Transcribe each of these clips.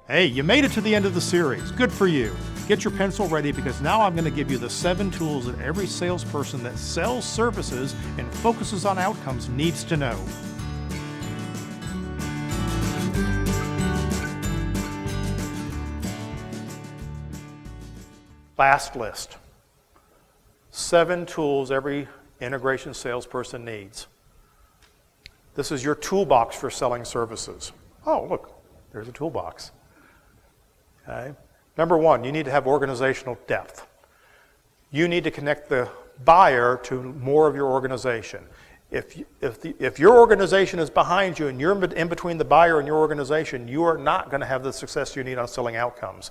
Hey, you made it to the end of the series. Good for you. Get your pencil ready because now I'm going to give you the 7 tools that every salesperson that sells services and focuses on outcomes needs to know. Last list. 7 tools every integration salesperson needs. This is your toolbox for selling services. Oh, look, there's a toolbox. Okay. Number 1, you need to have organizational depth. You need to connect the buyer to more of your organization. If your organization is behind you and you're in between the buyer and your organization, you are not going to have the success you need on selling outcomes.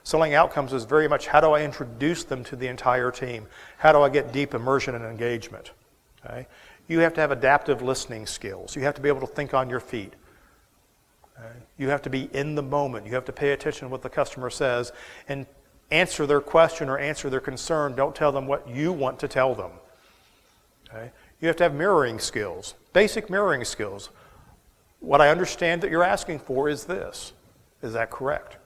Selling outcomes is very much how do I introduce them to the entire team? How do I get deep immersion and engagement? Okay. You have to have adaptive listening skills. You have to be able to think on your feet. You have to be in the moment. You have to pay attention to what the customer says and answer their question or answer their concern. Don't tell them what you want to tell them. Okay? You have to have mirroring skills, basic mirroring skills. What I understand that you're asking for is this. Is that correct?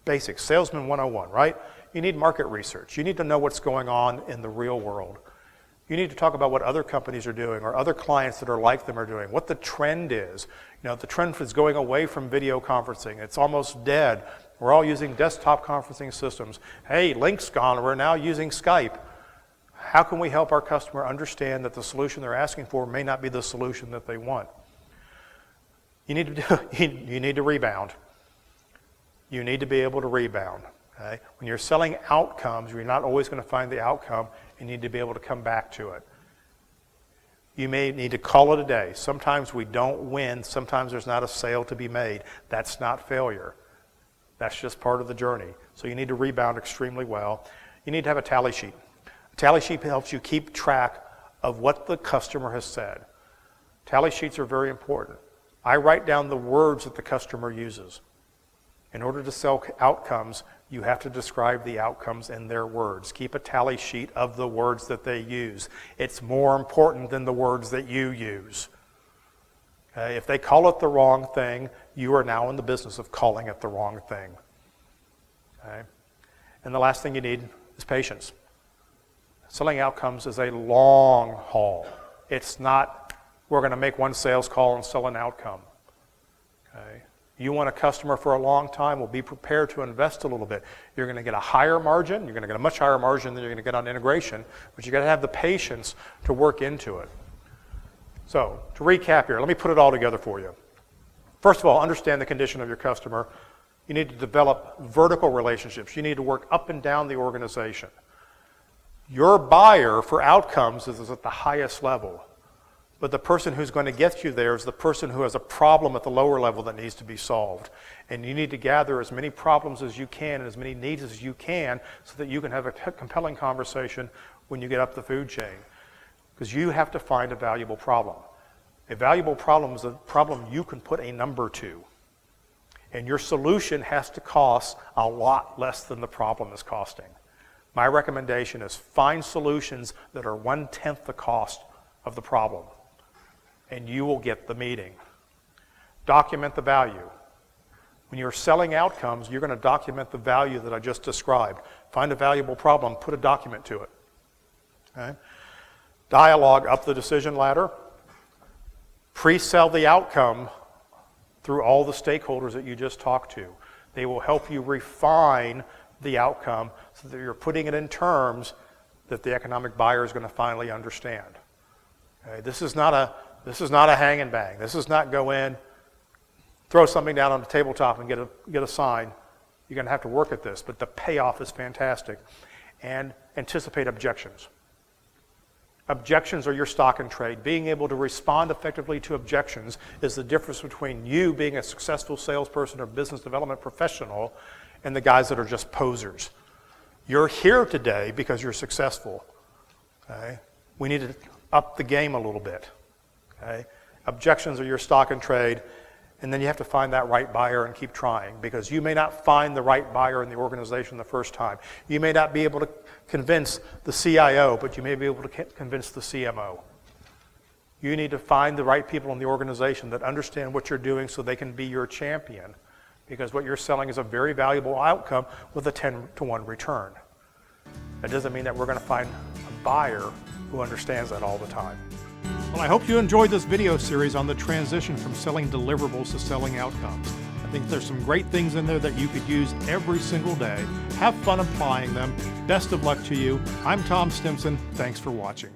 Basic, Salesman 101, right? You need market research. You need to know what's going on in the real world. You need to talk about what other companies are doing or other clients that are like them are doing, what the trend is. You know, the trend is going away from video conferencing. It's almost dead. We're all using desktop conferencing systems. Hey, Link's gone. We're now using Skype. How can we help our customer understand that the solution they're asking for may not be the solution that they want? You need to rebound. You need to be able to rebound. Okay? When you're selling outcomes, you're not always going to find the outcome. You need to be able to come back to it. You may need to call it a day. Sometimes we don't win. Sometimes there's not a sale to be made. That's not failure. That's just part of the journey. So you need to rebound extremely well. You need to have a tally sheet. A tally sheet helps you keep track of what the customer has said. Tally sheets are very important. I write down the words that the customer uses. In order to sell outcomes, you have to describe the outcomes in their words. Keep a tally sheet of the words that they use. It's more important than the words that you use. Okay? If they call it the wrong thing, you are now in the business of calling it the wrong thing. Okay? And the last thing you need is patience. Selling outcomes is a long haul. It's not, we're going to make one sales call and sell an outcome. Okay? You want a customer for a long time, well, be prepared to invest a little bit. You're going to get a higher margin. You're going to get a much higher margin than you're going to get on integration, but you've got to have the patience to work into it. So, to recap here, let me put it all together for you. First of all, understand the condition of your customer. You need to develop vertical relationships. You need to work up and down the organization. Your buyer for outcomes is at the highest level. But the person who's going to get you there is the person who has a problem at the lower level that needs to be solved. And you need to gather as many problems as you can and as many needs as you can so that you can have a compelling conversation when you get up the food chain. Because you have to find a valuable problem. A valuable problem is a problem you can put a number to. And your solution has to cost a lot less than the problem is costing. My recommendation is find solutions that are 1/10 the cost of the problem. And you will get the meeting. Document the value. When you're selling outcomes, you're going to document the value that I just described. Find a valuable problem, put a document to it. Okay? Dialogue up the decision ladder. Pre-sell the outcome through all the stakeholders that you just talked to. They will help you refine the outcome so that you're putting it in terms that the economic buyer is going to finally understand. Okay? This is not a hang and bang. This is not go in, throw something down on the tabletop and get a sign. You're going to have to work at this, but the payoff is fantastic. And anticipate objections. Objections are your stock in trade. Being able to respond effectively to objections is the difference between you being a successful salesperson or business development professional and the guys that are just posers. You're here today because you're successful. Okay? We need to up the game a little bit. Okay? Objections are your stock in trade, and then you have to find that right buyer and keep trying, because you may not find the right buyer in the organization the first time. You may not be able to convince the CIO, but you may be able to convince the CMO. You need to find the right people in the organization that understand what you're doing so they can be your champion. because what you're selling is a very valuable outcome with a 10-to-1 return. That doesn't mean that we're going to find a buyer who understands that all the time. Well, I hope you enjoyed this video series on the transition from selling deliverables to selling outcomes. I think there's some great things in there that you could use every single day. Have fun applying them. Best of luck to you. I'm Tom Stimson. Thanks for watching.